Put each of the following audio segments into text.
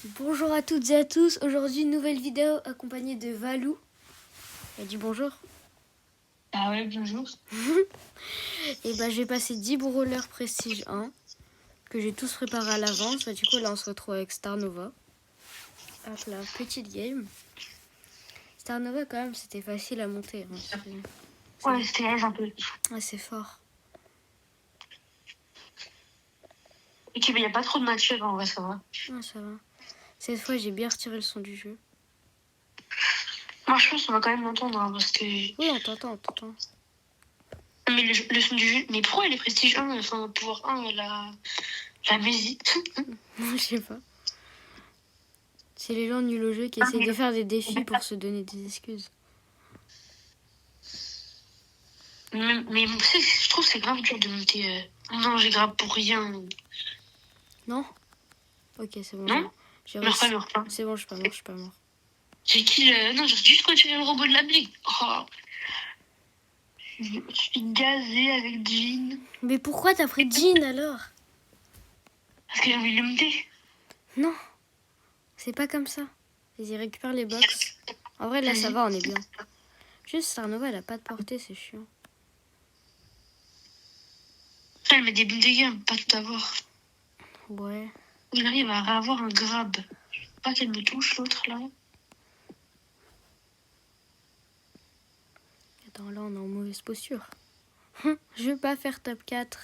Bonjour à toutes et à tous, aujourd'hui une nouvelle vidéo accompagnée de Valou. Elle dit bonjour. Ah ouais, bonjour. Et bah j'ai passé 10 brawlers Prestige 1 que j'ai tous préparés à l'avance. Du coup là on se retrouve avec Star Nova. Hop là, petite game. Star Nova quand même c'était facile à monter. Hein. Ouais, c'était l'aise un peu. Ouais, c'est fort. Ok, mais il n'y a pas trop de nature en vrai, ça va. Ouais, ça va. Cette fois j'ai bien retiré le son du jeu. Moi je pense qu'on va quand même l'entendre hein, parce que... Oui, on t'entend, on t'entend. Mais le son du jeu... Mais pourquoi elle est Prestige 1, enfin pouvoir 1, la musique? Je sais pas. C'est les gens nuls au jeu qui essayent de faire des défis pour se donner des excuses. Mais je trouve que c'est grave dur de monter... Non, j'ai grave pour rien. Non? Ok, c'est bon. Non? J'ai Meurs réussi. pas. C'est bon, je suis pas mort. J'ai kill... Non, j'ai juste retiré le robot de la blague. Oh. Je suis gazée avec Jean. Mais pourquoi t'as pris Jean alors? Parce que j'ai envie de le monter. Non, c'est pas comme ça. Vas-y, récupère les box. En vrai, là, ça va, on est bien. Juste, Star Nova, elle a pas de portée, c'est chiant. Elle met des bons dégâts, pas tout avoir. Ouais. Il arrive à avoir un grab. Je veux pas qu'elle me touche, l'autre, là. Attends, là, on est en mauvaise posture. Je vais pas faire top 4.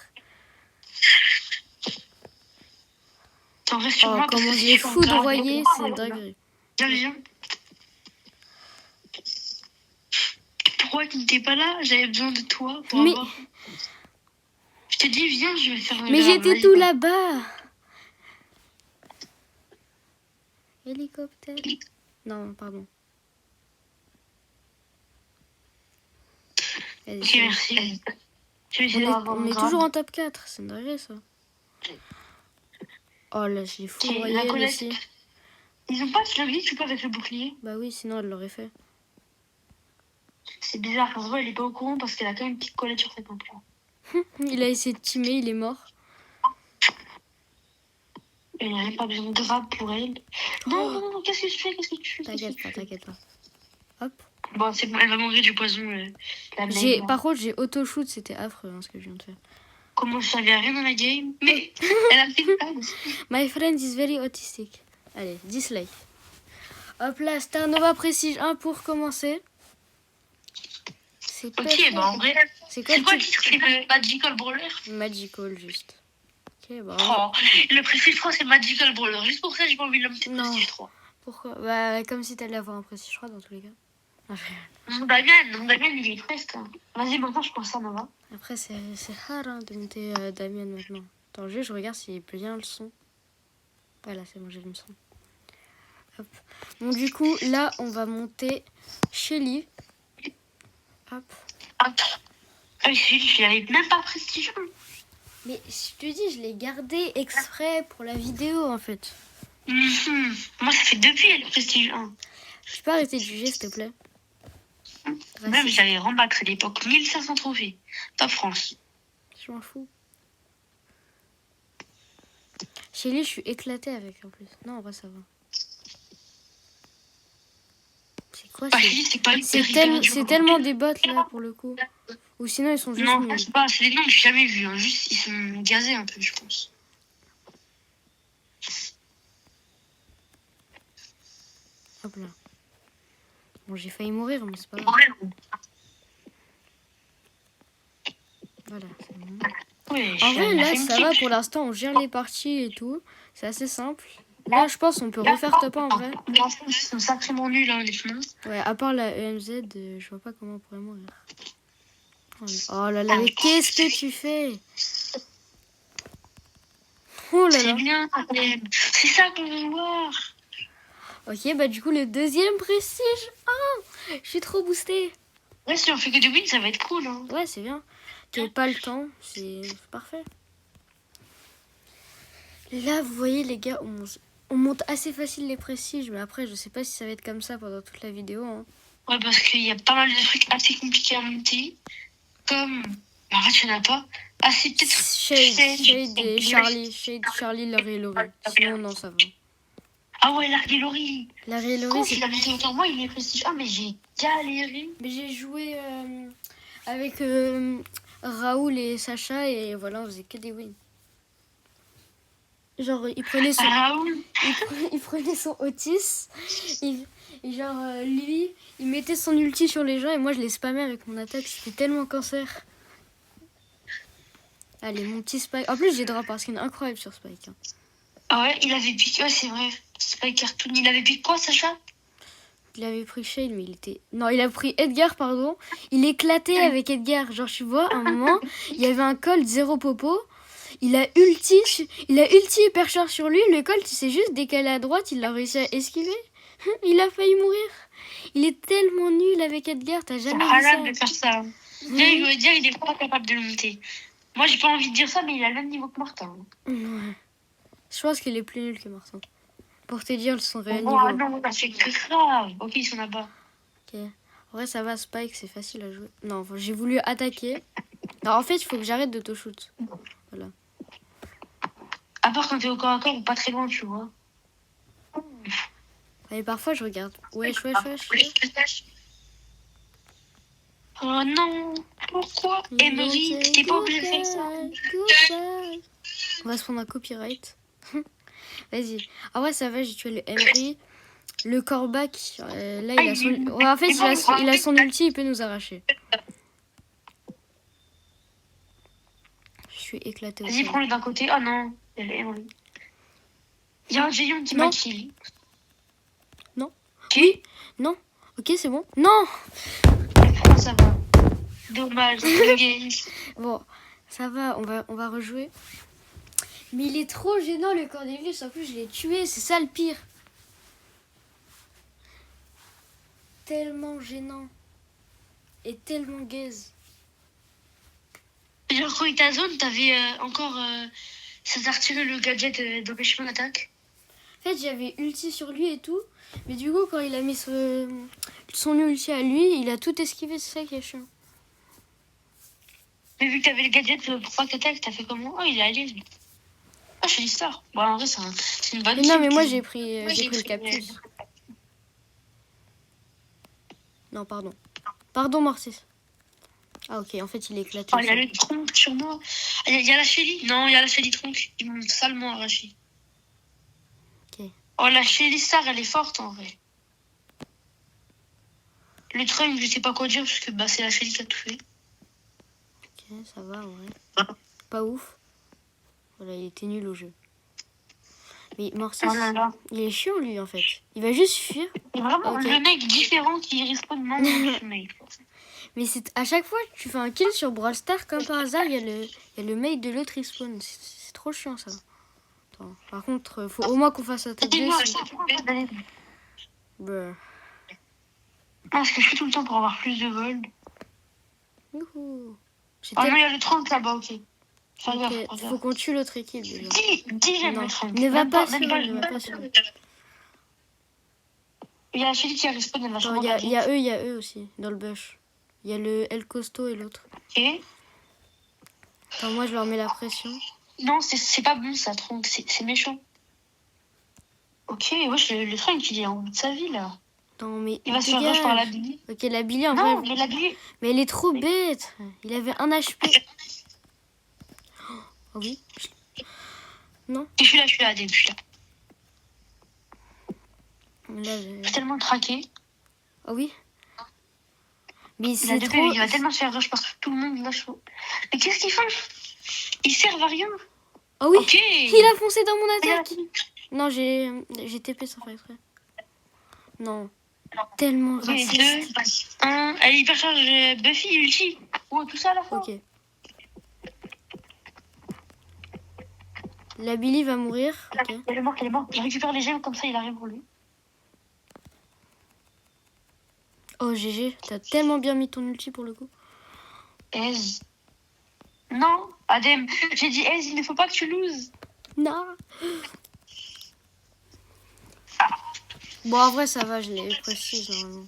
T'en restes sur moi comment parce que je l'ai foudroyé, c'est une dinguerie. Viens. Pourquoi tu n'étais pas là? J'avais besoin de toi pour avoir... Je t'ai dit, viens, je vais faire un Mais grab. j'étais tout là-bas. Hélicoptère. Non, pardon. Ok, merci. On est toujours en top 4, c'est une dinguerie, ça. Oh là, je l'ai foudroyé, aussi. Ils ont pas ce glitch ou pas avec le bouclier? Bah oui, sinon elle l'aurait fait. C'est bizarre, parce que elle est pas au courant parce qu'elle a quand même une petite collette sur ses tempes là. Il a essayé de teamer, il est mort. Il n'y avait pas besoin de grab pour elle. Non, qu'est-ce que tu fais? T'inquiète pas. Hop. Bon, c'est bon, elle va mourir du poison. Par contre, j'ai auto-shoot, c'était affreux ce que je viens de faire. Comment je savais rien dans la game? Mais elle a fait une aussi. My friend is very autistic. Allez, dislike. Hop là, Star Nova Prestige 1 pour commencer. Ok, bah en vrai, c'est quoi le titre? C'est Magical Brawler? Magical, juste. Ok, bah. Oh, le Prestige 3, c'est Magical Brawler. Juste pour ça, j'ai pas envie de le mettre Prestige 3. Pourquoi? Bah, comme si t'allais avoir un Prestige 3 dans tous les cas. Mon Damien, il est presque. Vas-y, maintenant, je pense à Nova. Après, c'est rare de monter Damien maintenant. Attends, je regarde s'il est bien le son. Voilà, c'est bon, j'ai le son. Hop. Bon, du coup, là, on va monter Shelly. Hop. Shelly, je l'avais même pas Prestige 1. Mais je te dis, je l'ai gardé exprès pour la vidéo, en fait. Moi, ça fait depuis le Prestige 1. Tu peux arrêter de juger, s'il te plaît? Même, j'avais rembax à l'époque. 1500 trophées. Top France. Je m'en fous. Shelly, je suis éclatée avec, en plus. Non, en vrai, ça va. C'est quoi c'est tellement des bots, là, pour le coup. Ou sinon, ils sont juste... Non, c'est pas. C'est des noms que j'ai jamais vus. Hein. Juste, ils sont gazés un peu, je pense. Hop là. Bon, j'ai failli mourir, mais c'est pas grave. Voilà, c'est bon. Ouais, en vrai, là, ça va pour l'instant. On gère les parties et tout. C'est assez simple. Là, je pense qu'on peut refaire top 1 en vrai. Ils sont sacrément nuls, hein, les films. Ouais, à part la EMZ, je vois pas comment on pourrait mourir. Oh là là, mais qu'est-ce que tu fais? Oh là là. C'est bien, c'est ça qu'on veut voir. Ok, bah du coup, le deuxième prestige. Oh, je suis trop boostée. Ouais, si on fait que des wins, ça va être cool. Hein. Ouais, c'est bien. T'as pas le temps, c'est parfait. Là, vous voyez, les gars, on monte assez facile les prestiges, mais après, je sais pas si ça va être comme ça pendant toute la vidéo. Hein. Ouais, parce qu'il y a pas mal de trucs assez compliqués à monter. Comme... En fait, il n'y en a pas. Ah, c'est peut-être... Shade et Charlie. Shade, Charlie, Laurie et Laurie. Sinon, non, ça va. Ah ouais, l'artillerie. L'artillerie, Quand c'est... il a monté autant moi, il est prestige 1, mais j'ai galéré. Mais j'ai joué avec Raoul et Sacha et voilà, on faisait que des wins. Genre, Raoul. il prenait son Otis, et genre, lui, il mettait son ulti sur les gens et moi je les spammais avec mon attaque, c'était tellement cancer. Allez, mon petit Spike. En plus, j'ai drop parce qu'il est incroyable sur Spike. Hein. Ah ouais, il avait piqué, ouais, c'est vrai. C'est pas cartoon. Il avait piqué quoi, Sacha? Il avait pris Shane, mais il était... Non, il a pris Edgar, pardon. Il éclatait avec Edgar. Genre, tu vois, à un moment, il y avait un Colt 0 popo. Il a ulti hyper short sur lui. Le Colt, il s'est juste décalé à droite. Il a réussi à esquiver. Il a failli mourir. Il est tellement nul avec Edgar. T'as C'est jamais vu halal ça. de faire ça. Bien, il veut dire il est pas capable de le monter. Moi, j'ai pas envie de dire ça, mais il a le même niveau que Martin. Ouais. Je pense qu'il est plus nul que Martin. Pour te dire son réel Oh niveau. non, c'est grave. Ok, ils sont là-bas. Ok. En vrai, ça va, Spike, c'est facile à jouer. Non, enfin, j'ai voulu attaquer. Alors, en fait, il faut que j'arrête d'auto-shoot. Voilà. À part quand t'es au corps à corps ou pas très loin, tu vois. Et parfois, je regarde. Wesh. Oh non, pourquoi Emery, t'étais pas obligé de faire ça. On va se prendre un copyright. Vas-y. Ah ouais, ça va, j'ai tué le Emery. Le Corbac, là, il a son... Ouais, en fait, il a son ulti, il peut nous arracher. Je suis éclaté Vas-y, prends-le d'un côté. Oh non, il y a le Emery. Il y a un géant qui m'a kill. Non. Ok. Oui. Non. Ok, c'est bon. Non. Ça va. Dommage. Bon, ça va, on va rejouer. Mais il est trop gênant le Cordelius. En plus, je l'ai tué. C'est ça le pire. Tellement gênant. Et tellement gaze. Genre, quand il t'a zone, t'avais encore. Ça t'a retiré le gadget d'empêchement d'attaque. En fait, j'avais ulti sur lui et tout. Mais du coup, quand il a mis son ulti à lui, il a tout esquivé. C'est ça qui est chiant. Mais vu que t'avais le gadget pour pas qu'attaque, t'as fait comment? Oh, il est allé. Ah, je suis star. Bon, en vrai, c'est une bonne Mais non, mais moi, j'ai pris le Capus. Non, pardon. Pardon, Mortis. Ah, ok, en fait, il est éclaté. Oh, il y a le tronc sur moi. Ah, il y a la Shelly. Non, il y a la Shelly tronc. Ils m'ont salement arraché. Ok. Oh, la Shelly star, elle est forte en vrai. Le trunk, je sais pas quoi dire parce que bah, c'est la Shelly qui a tout fait. Ok, ça va, en vrai. Pas ouf. Voilà, il était nul au jeu. Mais Mortis, Oh là là. il est chiant, lui, en fait. Il va juste fuir. C'est vraiment Ok. le mec différent qui risque pas de manger ce mec. Mais c'est à chaque fois que tu fais un kill sur Brawl Stars, comme par hasard, il y a le mate de l'autre respawn. C'est trop chiant, ça. Attends, par contre, faut au moins qu'on fasse un top 2. Bruh. Parce que je fais tout le temps pour avoir plus de gold. Youhou. J'ai Oh non, tel- il y a le 30 là-bas, ok. Fais gaffe, Ok, fais faut gaffe. qu'on tue l'autre équipe déjà. Dis, j'aime Non, le 30. ne va Même pas sur même eux, ne va pas sur eux. Il y a la Shelly qui a respawn, elle va Attends, sûrement il y a eux aussi, dans le bush. Il y a le El Costo et l'autre. Ok. Attends, moi je leur mets la pression. Non, c'est pas bon ça, Tronc, c'est méchant. Ok, wesh, le Tronc, il est en bout de sa vie là. Non, mais Il va se faire rush par la dégage. Billy. Ok, la Billy en Non, vrai. mais la Billy. Mais elle est trop bête. Il avait un HP. Oh oui. Non. Je suis là, AD, je suis là. Là, Je suis tellement traqué. oh oui. Mais Il a c'est deux trop. PV, il va tellement se faire rush par tout le monde lâche. Mais qu'est-ce qu'ils font? Ils servent à rien. Oh oui. Ok. Il a foncé dans mon Regarde. attaque. Non, j'ai TP sans faire exprès. Non. Tellement Ok, raciste. 2, 1. Elle hypercharge Buffy, ulti. Oh, tout ça à la fois. Ok. La Billy va mourir. Ok. Elle est morte, elle est morte. Je récupère les gemmes comme ça, il arrive pour lui. Oh GG, t'as tellement bien mis ton ulti pour le coup. Ez. Non, Adem, j'ai dit Ez, il ne faut pas que tu loses. Non. Bon, en vrai, ça va, je l'ai prestige normalement.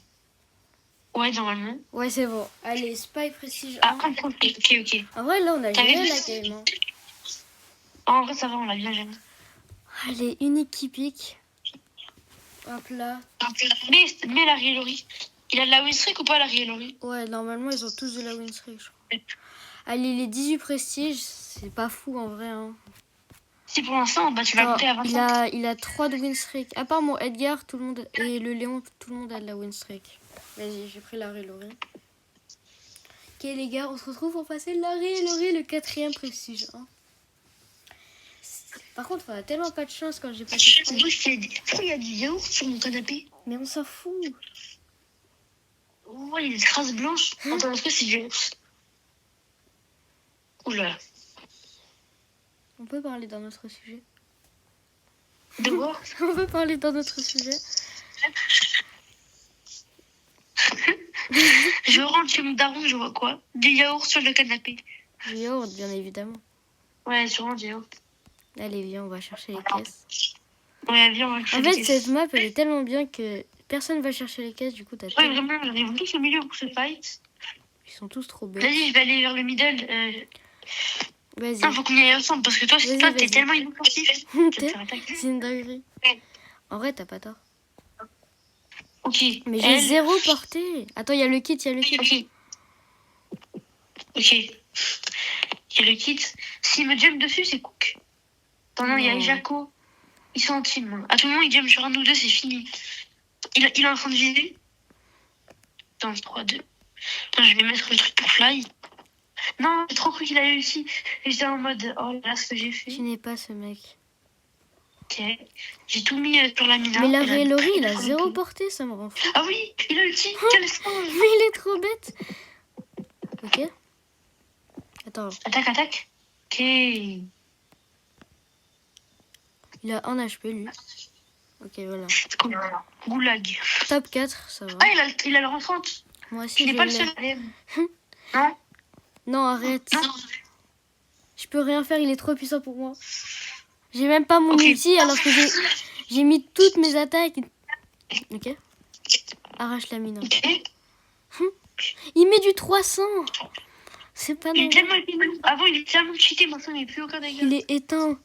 Ouais, normalement. Ouais, c'est bon. Allez, Spy prestige 1. Ah, ok. En vrai, là, on a T'avais géré vu la game. Hein. En vrai, ça va, on l'a bien géré. Allez, unique qui pique. Hop là. Mais la Rielori, il a de la win streak ou pas la Rielori? Ouais, normalement, ils ont tous de la win streak, je crois. Allez, les 18 prestiges, c'est pas fou en vrai. Hein. Si pour l'instant, bah, tu vas monter à 25. Il a 3 de win streak. À part mon Edgar, tout le monde et le Léon, tout le monde a de la win streak. Vas-y, j'ai pris la Rielori. Ok les gars, on se retrouve pour passer la Rielori, le 4e prestige. Hein. Par contre, on a tellement pas de chance quand j'ai passé. Pourquoi il y a du yaourt sur mon canapé? Mais on s'en fout. Ouais, il y a des traces blanches. Attends, est-ce que c'est du yaourt? Oula. On peut parler d'un autre sujet. De quoi? On peut parler d'un autre sujet. Je rentre chez mon daron, je vois quoi? Du yaourt sur le canapé. Du yaourt, bien évidemment. Ouais, sûrement du yaourt. Allez, viens, on va chercher les caisses. Ouais, viens, on va En chercher fait, les cette caisses. map, elle est tellement bien que personne va chercher les caisses. Du coup, t'as Ouais, vraiment, on arrive tous au milieu pour ce fight. Ils sont tous trop bêtes. Vas-y, je vais aller vers le middle. Vas-y. Non, faut qu'on y aille ensemble parce que toi, Vas-y, t'es vas-y. tellement inoffensif. C'est une dinguerie. En vrai, t'as pas tort. Ok. Mais j'ai 0 portée. Attends, il y a le kit, il y a le kit. Ok. Il y a le kit. S'il me jump dessus, c'est cook. Attends, non, il y a Jaco. Ils sont en team. À tout moment, il jump sur un ou deux, c'est fini. Il est en train de viser. Attends, 3-2. Attends, je vais mettre le truc pour fly. Non, j'ai trop cru qu'il a réussi. Et j'étais en mode, oh là, ce que j'ai fait. Tu n'es pas ce mec. Ok. J'ai tout mis sur la mina. Mais la Rielori, il a 0 portée, ça me rend fou. Ah oui, il a ulti. Quel sens. Mais il est trop bête. Ok. Attends. Attaque. Ok. Il a 1 HP, lui. Ok, voilà. Cool. Goulag. Top 4, ça va. Ah, il a le rentrante. Moi aussi, Il je n'est pas le l'ai. seul. Non. Non, arrête. Non. Je peux rien faire, il est trop puissant pour moi. J'ai même pas mon Ok. ulti alors que j'ai mis toutes mes attaques. Ok. Arrache la mine. Ok. Il met du 300. C'est pas Il est normal. tellement... Avant, il est tellement cheaté, maintenant, il n'est plus aucun dégât. Il est éteint.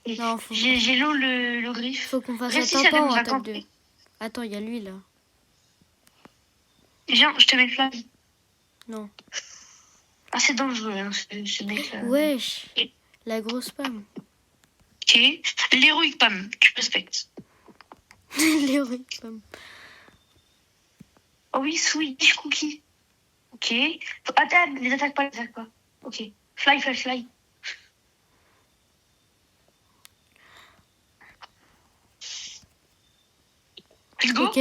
Non, faut J'ai l'eau le griffe. qu'on fasse un Réussis, ça tampon donne en la attaque campagne. 2. Attends, il y a lui là. Viens, je te mets le flamme. Non. Ah, c'est dangereux, hein, ce mec-là. Wesh. La grosse pomme. Ok. L'héroïque Pam, tu respectes. L'héroïque pomme. Oh oui, Swedish Cookie. Ok. Attends, les attaques pas. Ok. Fly. Let's go. Ok.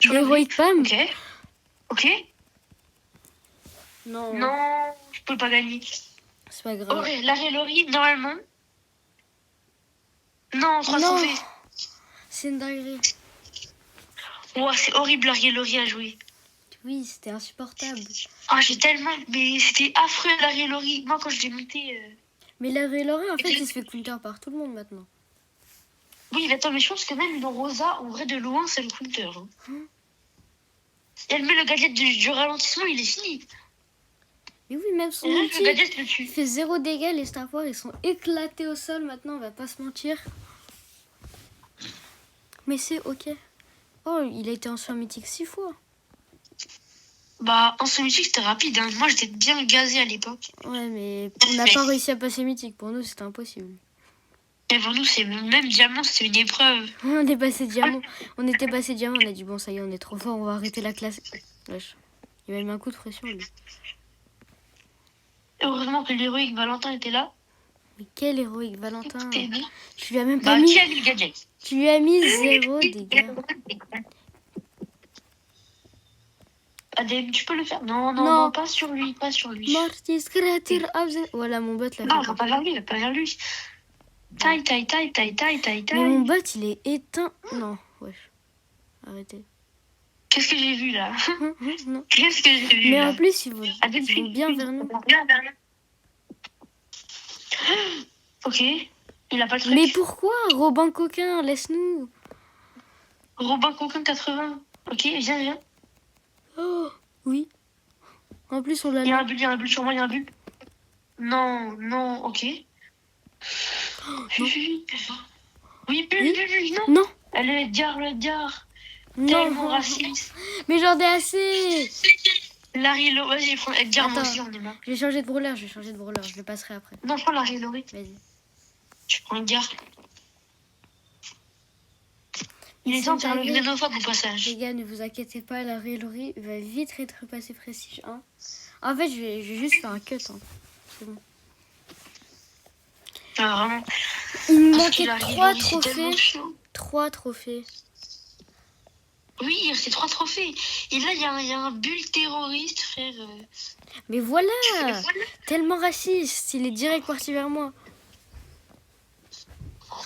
L'héroïque pomme. Ok. Non. Non, je peux pas gagner. C'est pas grave. Oh, la Rielori, normalement. Non, 300 Non. V. C'est une dinguerie. Ouah, c'est horrible la Rielori à jouer. Oui, c'était insupportable. Ah, j'ai tellement... Mais c'était affreux la Rielori. Moi, quand je l'ai monté... Mais la Rielori, en fait, il se fait counter par tout le monde maintenant. Oui, mais attends, mais je pense que même une Rosa, en vrai, de loin, c'est le counter. Hein. Et elle met le gadget du ralentissement, il est fini. Mais oui, même son Et là, ulti, le gadget le il tue. fait 0 dégâts. Les Star Wars, ils sont éclatés au sol maintenant, on va pas se mentir. Mais c'est ok. Oh, il a été en soin mythique 6 fois. Bah, en sommité, c'était rapide. Hein. Moi, j'étais bien gazé à l'époque. Ouais, mais on n'a pas réussi à passer mythique. Pour nous, c'était impossible. Et pour nous, c'est même diamant, c'était une épreuve. On est passé diamant. On était passé diamant, on a dit bon, ça y est, on est trop fort, on va arrêter la classe. Wesh. Il m'a mis un coup de pression, lui. Heureusement que l'héroïque Valentin était là. Mais quel héroïque, Valentin. C'était bien. Tu lui as même pas Bah, mis. qui a mis le gadget? Tu lui as mis 0 dégâts. Adem, tu peux le faire? Non, pas sur lui. Mortis, créature, objet. Voilà, mon bot l'a Non, fait. va pas vers lui. Taille. Mais mon bot, il est éteint. Non, wesh. Arrêtez. Qu'est-ce que j'ai vu là? Non. Qu'est-ce que j'ai vu Mais là? en plus, ils vont Adem, bien vers nous. Ok, il a pas le truc. Mais pourquoi Robin Coquin, laisse-nous. Robin Coquin 80. Ok, viens. Oh, oui. En plus, on l'a Il y a là. un bulle sur moi, il y a un bulle. Non, ok. non. Oui, Oui, non. Non, Elle est Edgar, le Edgar. non. Tellement raciste. Mais j'en ai assez. Larry et Laurie, vas-y, prends Edgar, moi Attends. aussi, on est marre. Je vais changer de brawler, je le passerai après. Non, je prends Larry et Laurie. Vas-y. Je prends Edgar. Il est temps de faire le xénophobe au passage. Les gars, ne vous inquiétez pas, la Laurie va vite être passé prestige 1. En fait, je vais juste faire un cut. Hein. C'est bon. Ah, vraiment. Il me Parce manquait que Larry et 3 Laurie, c'est tellement trophées. chiant. 3 trophées. Oui, il restait 3 trophées. Et là, il y a un bulle terroriste, frère. Mais voilà, Voilà. tellement raciste. Il est direct parti vers moi.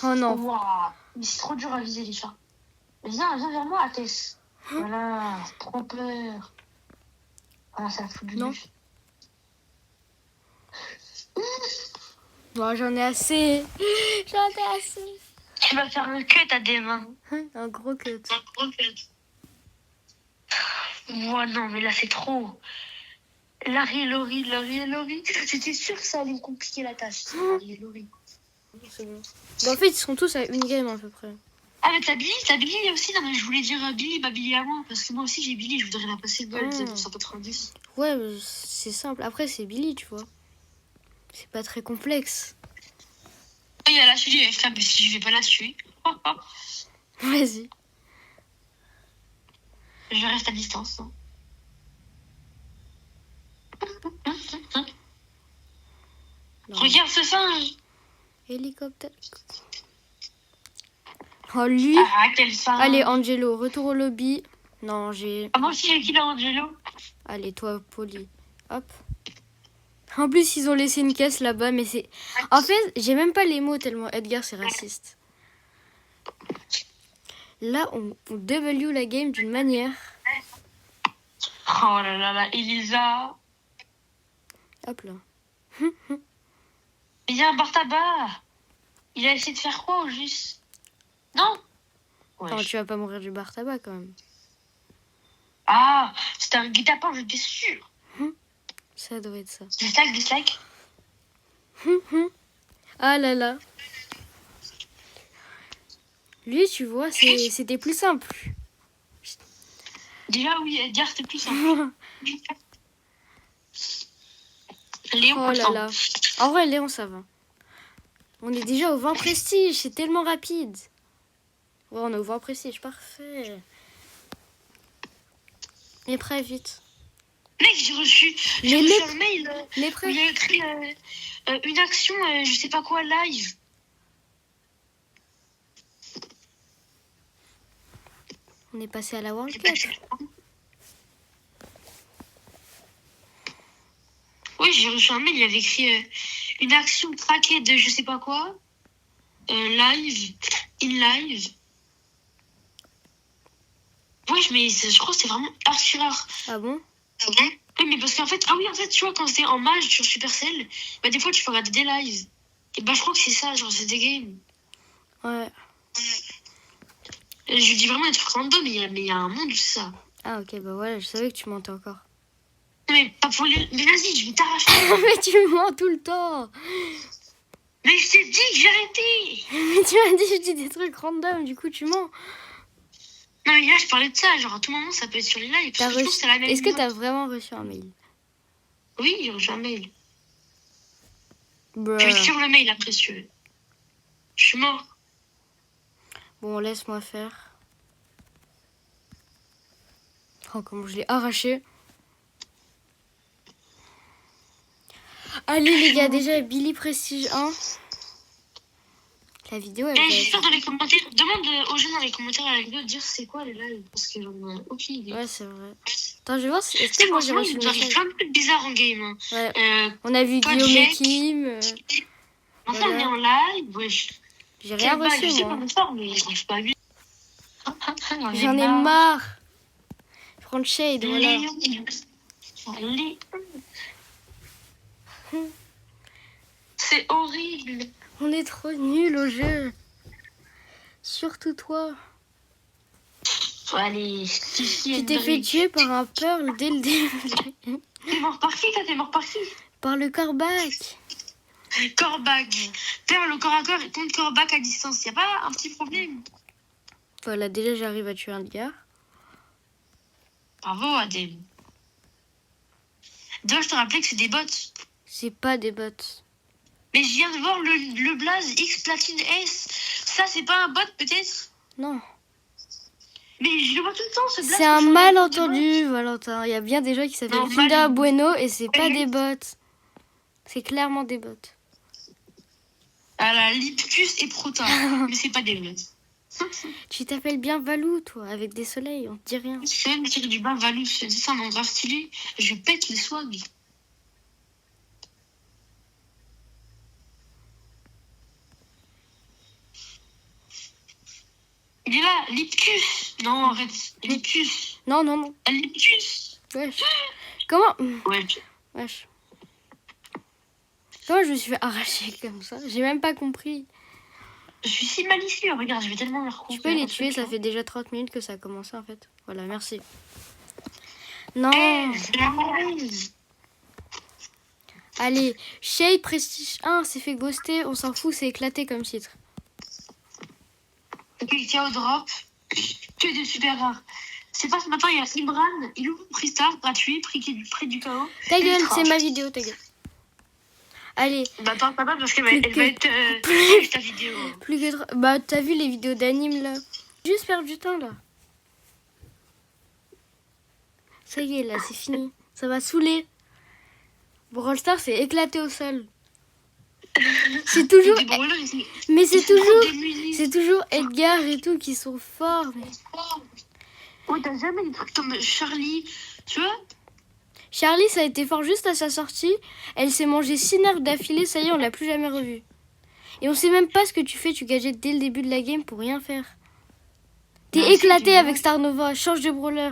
Oh non. Waouh. Mais c'est trop dur à viser, les chats. Viens vers moi, Athès. Voilà, trop peur. Voilà, ça fout du Non. nez. Bon, j'en ai assez. J'en ai assez. Tu vas faire un cut à des mains. Un gros cut. Ouais, non, mais là, c'est trop. Larry et Laurie. J'étais sûre que ça allait me compliquer la tâche. Larry et Laurie. C'est bon. Bon, en fait, ils sont tous à une game à peu près. Ah, mais t'as Billy aussi. Non, mais je voulais dire Billy à moi. Parce que moi aussi, j'ai Billy. Je voudrais la passer le bol, 190. Ouais, mais c'est simple. Après, c'est Billy, tu vois. C'est pas très complexe. Il y a la suite du FK, mais si je vais pas la tuer. Vas-y. Je reste à distance. Hein. Non. Regarde ce singe. Hélicoptère. Oh, lui. Ah, quel singe. Allez, Angelo, retour au lobby. Non, j'ai... Ah, moi aussi, j'ai killé Angelo. Allez, toi, Poli. Hop. En plus, ils ont laissé une caisse là-bas, mais c'est... En fait, j'ai même pas les mots tellement Edgar, c'est raciste. Là, on W la game d'une manière. Oh là là, Elisa. Hop là. Il y a un bar tabac. Il a essayé de faire quoi au juste? Non. Ouais. Non, tu vas pas mourir du bar tabac quand même. Ah, c'était un guet-apens, j'étais sûre. Ça doit être ça. Dislike. Ah là là. Lui, tu vois, c'était plus simple. Déjà, oui, Edgar, c'était plus simple. Léon, Oh là là. En vrai, Léon, ça va. On est déjà au 20 prestige, c'est tellement rapide. Ouais, on est au 20 prestige, parfait. Et prêt, vite. Mec, j'ai reçu un mail Les où prêts. il y a écrit une action, je sais pas quoi, live. On est passé à la World Cup. Oui, j'ai reçu un mail, il y avait écrit une action traquée de je sais pas quoi, live, in live. Oui, mais je crois que c'est vraiment archi rare. Ah bon? Oui, mais parce qu'en fait, tu vois, quand c'est en mage sur Supercell, bah des fois tu peux regarder des lives. Et bah je crois que c'est ça, genre c'est des games. Ouais. Je dis vraiment des trucs random, mais il y a un monde où c'est ça. Ah ok, bah voilà, je savais que tu mentais encore. Mais pas pour les... Mais vas-y, je vais t'arracher. Mais tu mens tout le temps. Mais je t'ai dit que j'ai arrêté. Mais tu m'as dit je dis des trucs random, du coup tu mens. Non, mais là, je parlais de ça. Genre, à tout moment, ça peut être sur les lives. Parce que je trouve que c'est la même Est-ce que chose. t'as vraiment reçu un mail? Oui, j'ai reçu un mail. Bruh. Je vais te faire le mail après, si tu veux. Je suis mort. Bon, laisse-moi faire. Oh, comment je l'ai arraché. Allez les gars, déjà Billy Prestige 1. La vidéo elle Et va je vais être... faire dans les commentaires. Demande aux gens dans les commentaires à la vidéo de dire c'est quoi les lives. Parce que j'en ai aucune idée. Ouais, c'est vrai. Attends, je vais voir si... Est-ce que moi j'ai Franchement, reçu il le nous arrive message? plein de trucs bizarres en game. Hein. Ouais. On a vu pas Guillaume et Jack. Kim. Enfin, voilà. on est en live. Wesh. J'ai rien Je reçu sais moi. pas mon sort, mais je n'arrive pas à lui. J'en ai marre. Je prends le shade, voilà. Léon. C'est horrible. On est trop nuls au jeu. Surtout toi. Allez, Tu t'es fait tuer par un Pearl dès le début. T'es mort par qui, toi? T'es mort par qui? Par le corbac. Corbac. Faire le corps à corps contre Corbac à distance. Y a pas un petit problème? Voilà, déjà j'arrive à tuer un gars. Bravo, Adem. Dois-je te rappeler que c'est des bots? C'est pas des bots. Mais je viens de voir le blaze X Platine S. Ça, c'est pas un bot, peut-être? Non. Mais je le vois tout le temps, ce blaze. C'est un malentendu, Valentin. Il y a bien des gens qui s'appellent Non, Kinder mal- Bueno et c'est pas des bots. C'est clairement des bots. À la Lipcus et Prota. Mais c'est pas des bots. Tu t'appelles bien Valou, toi, avec des soleils, on te dit rien. Je fais me tirer du bas, Valou. C'est ça, mon grave stylé. Je pète les swags. Il est là, Lipcus. Non, arrête. Lipcus. Non, non, non. Lipcus. Wesh. Comment Ouais. Wesh. Comment je me suis fait arracher comme ça? J'ai même pas compris. Je suis si malicieux. Regarde, je vais tellement leur Tu peux les tuer, ça fait déjà 30 minutes que ça a commencé en fait. Voilà, merci. Non. Allez, Shade Prestige 1 s'est fait ghoster, on s'en fout, c'est éclaté comme titre. Ok, tiens au drop. Que de super rare. C'est pas ce matin, il y a Imran, il ouvre Pristar, gratuit, près du chaos. Ta gueule, c'est ma vidéo, ta gueule. Allez. Bah attends, pas mal parce qu'elle va être ta vidéo. Plus que... Bah t'as vu les vidéos d'anime là? Juste perdre du temps là. Ça y est là, c'est fini. Ça va saouler. Brawl Stars c'est éclaté au sol. C'est toujours... Mais c'est toujours Edgar et tout qui sont forts. Mais... Ouais, t'as jamais des trucs comme Charlie, tu vois? Charlie, ça a été fort juste à sa sortie. Elle s'est mangé 6 nerfs d'affilée, ça y est, on l'a plus jamais revue. Et on sait même pas ce que tu fais, tu gadgets dès le début de la game pour rien faire. T'es éclaté avec Star Nova, change de brawler.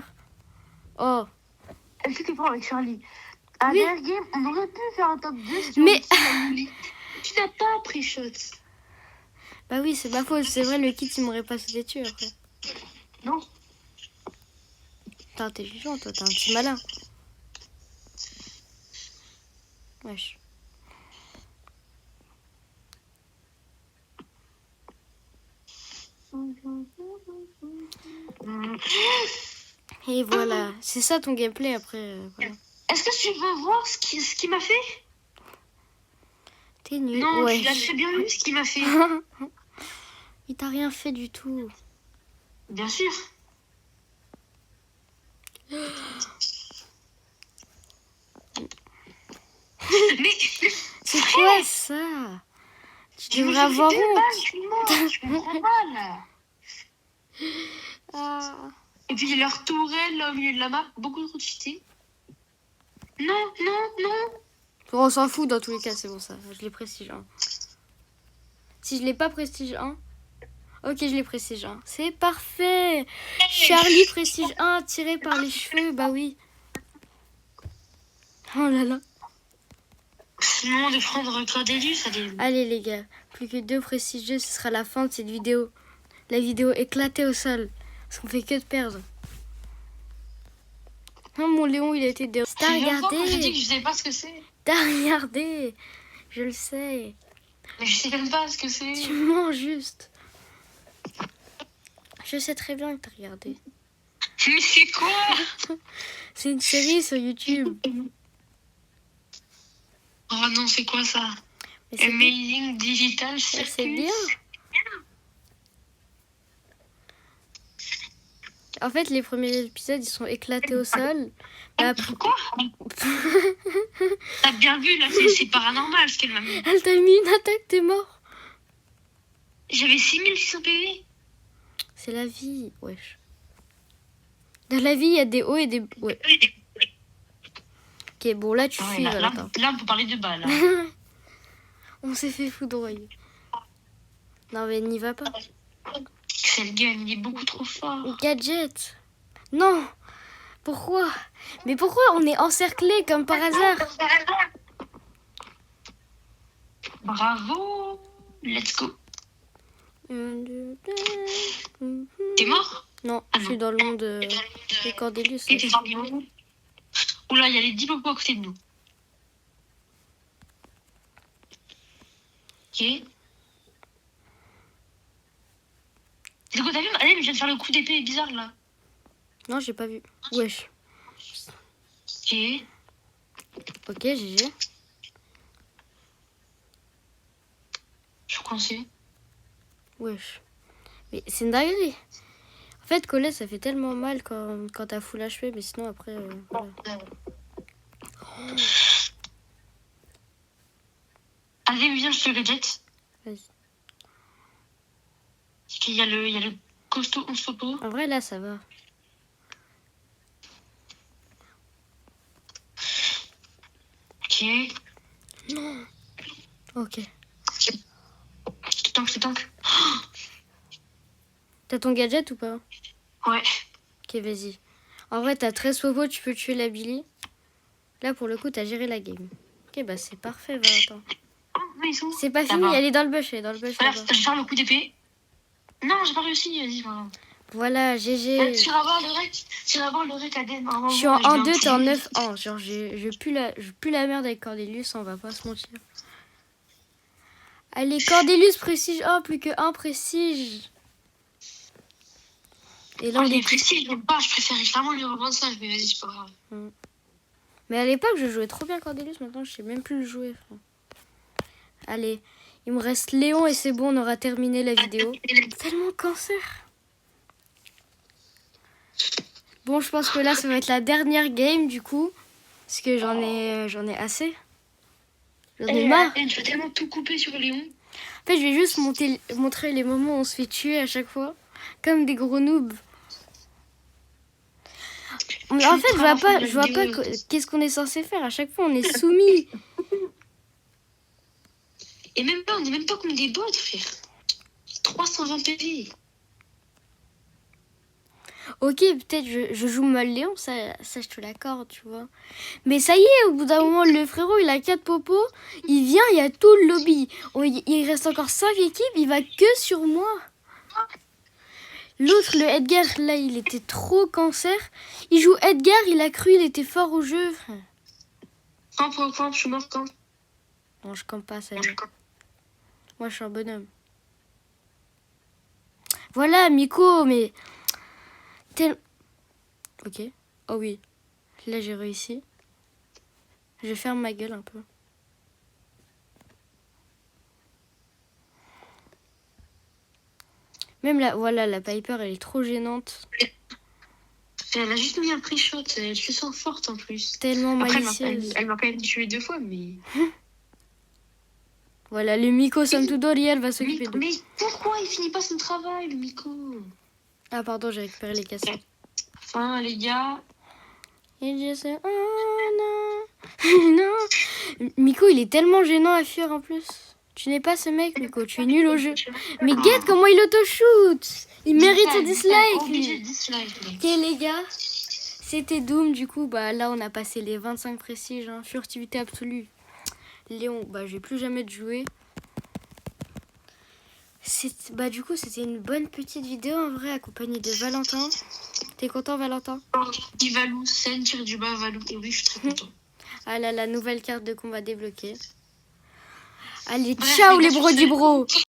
Oh. Est-ce que t'es fort avec Charlie? À Oui. la game, on aurait pu faire un top 2 si Mais... tu n'as pas pris shot. Bah oui, c'est ma faute, c'est vrai, le kit il m'aurait pas sauté dessus après. Non. T'es intelligent, toi, t'es un petit malin. Wesh. Et voilà, c'est ça ton gameplay après. Voilà. Est-ce que tu veux voir ce qu'il m'a fait? T'es nul. Non, ouais. tu as très bien vu ce qu'il m'a fait. Il t'a rien fait du tout. Bien sûr. Mais c'est quoi ça? Tu devrais avoir honte. Je comprends pas là. Ah. Et puis leur tourelle là, au milieu de la map, beaucoup trop cheaté. Non, non, non. On s'en fout dans tous les cas, c'est bon ça. Je l'ai prestige 1. Si je l'ai pas prestige 1, ok, je l'ai prestige 1. C'est parfait. Charlie prestige 1 tiré par les cheveux, bah oui. Oh là là. C'est le moment de prendre Cordelius, ça dit. Allez les gars, plus que 2 prestigieux, ce sera la fin de cette vidéo. La vidéo éclatée au sol. Parce qu'on fait que de perdre. Oh mon Léon, il a été dehors. T'as regardé? J'ai dit que je sais pas ce que c'est. T'as regardé? Je le sais. Mais je sais même pas ce que c'est. Tu mens juste. Je sais très bien que t'as regardé. Mais c'est quoi? C'est une série sur YouTube. Oh non, c'est quoi ça? Mais c'est Amazing Digital Circus. c'est bien. En fait, les premiers épisodes, ils sont éclatés au sol. Mais après... Pourquoi? T'as bien vu, là, c'est paranormal ce qu'elle m'a mis. Elle t'a mis une attaque, t'es mort. J'avais 6600 PV. C'est la vie, wesh. Dans la vie, il y a des hauts et des... Ouais. Ok, bon, là, tu Ouais, fuis, là, Valentin. là, on peut parler de balles. On s'est fait foudroyer. Non, mais n'y va pas. C'est le gars, il est beaucoup trop fort. Gadget. Non. Pourquoi? Mais pourquoi on est encerclé comme par hasard? Bravo. Let's go. T'es mort? Non, Ah je non. suis dans le monde des Cordelius. Et t'es dans les mots. Oula, il y a les 10 popos à côté de nous. Ok. C'est quoi, t'as vu? Allez, mais je viens de faire le coup d'épée bizarre là. Non, j'ai pas vu. Wesh. Ok. Ok, GG. Je suis coincé. Wesh. Mais c'est une dinguerie. En fait, coller, ça fait tellement mal quand t'as full HP, mais sinon après, voilà. Allez, viens, je te le jette. Vas-y. Il y a le costaud en photo. En vrai, là, ça va. Ok. Ok. Je te tank. T'as ton gadget ou pas? Ouais. Ok, vas-y. En vrai, t'as 13 fofos, tu peux tuer la Billy. Là, pour le coup, t'as géré la game. Ok, bah c'est parfait, Valentin. Oh, mais ils sont où? C'est pas fini, elle est dans le bush, elle est dans le bush Voilà, là-bas. je vais faire le coup d'épée. Non, j'ai pas réussi, vas-y, voilà. Voilà, GG. Tu iras voir le rec. Tu iras voir le rec à Den. Je suis en 1-2, t'es en 9-1. Genre, je pue la merde avec Cordelius, on va pas se mentir. Allez, Cordelius prestige 1, plus que 1 prestige. Et là, Oh, on les est... prestiges, je l'aime pas. Je préfère clairement lui revendre ça. Mais vas-y, c'est pas grave. Mais à l'époque, je jouais trop bien Cordelius, maintenant, je sais même plus le jouer. Enfin. Allez, il me reste Léon et c'est bon, on aura terminé la vidéo. Tellement cancer. Bon, je pense que là, ça va être la dernière game, du coup. Parce que j'en ai assez. J'en ai marre. Tu vas tellement tout couper sur Léon. En fait, je vais juste montrer les moments où on se fait tuer à chaque fois. Comme des gros noobs. Mais en fait, je vois pas qu'est-ce qu'on est censé faire. À chaque fois, on est soumis. Et même pas, on n'est même pas comme des bots, frère. 320 PV. Ok, peut-être je joue mal Léon, ça je te l'accorde, tu vois. Mais ça y est, au bout d'un moment, le frérot, il a 4 popos. Il vient, il y a tout le lobby. Il reste encore 5 équipes, il va que sur moi. L'autre, le Edgar, là, il était trop cancer. Il joue Edgar, il a cru, il était fort au jeu, frère. Camp, je suis mort, camp. Non, je campe pas, ça y est. Moi, je suis un bonhomme. Voilà, Miko, mais... Ok. Oh oui. Là, j'ai réussi. Je ferme ma gueule un peu. Même là, voilà, la Piper, elle est trop gênante. Elle a juste mis un pre-shot. Elle se sent forte en plus. Tellement Après, malicieuse. elle m'a quand même tué 2 fois, mais... Voilà, le Miko Samtudori, elle va s'occuper de... Mais pourquoi il finit pas son travail, le Miko? Ah, pardon, j'ai récupéré les cassettes. Enfin, les gars... Et je sais... Oh non. Non. Miko, il est tellement gênant à fuir en plus. Tu n'es pas ce mec, Miko. Tu es nul au jeu. Mais guette comment il auto-shoot. Il mérite son dislike, lui. Ok, les gars. C'était Doom, du coup. Bah, là, on a passé les 25 prestiges. Hein. Furtivité absolue. Léon, bah, je vais plus jamais te jouer. Bah, du coup, c'était une bonne petite vidéo, en vrai, accompagnée de Valentin. T'es content, Valentin? Dit Valou, scène, tire du bas, Valou. Et oui, je suis très content. Ah là, la nouvelle carte de combat débloquée. Allez, ciao les bro du bro.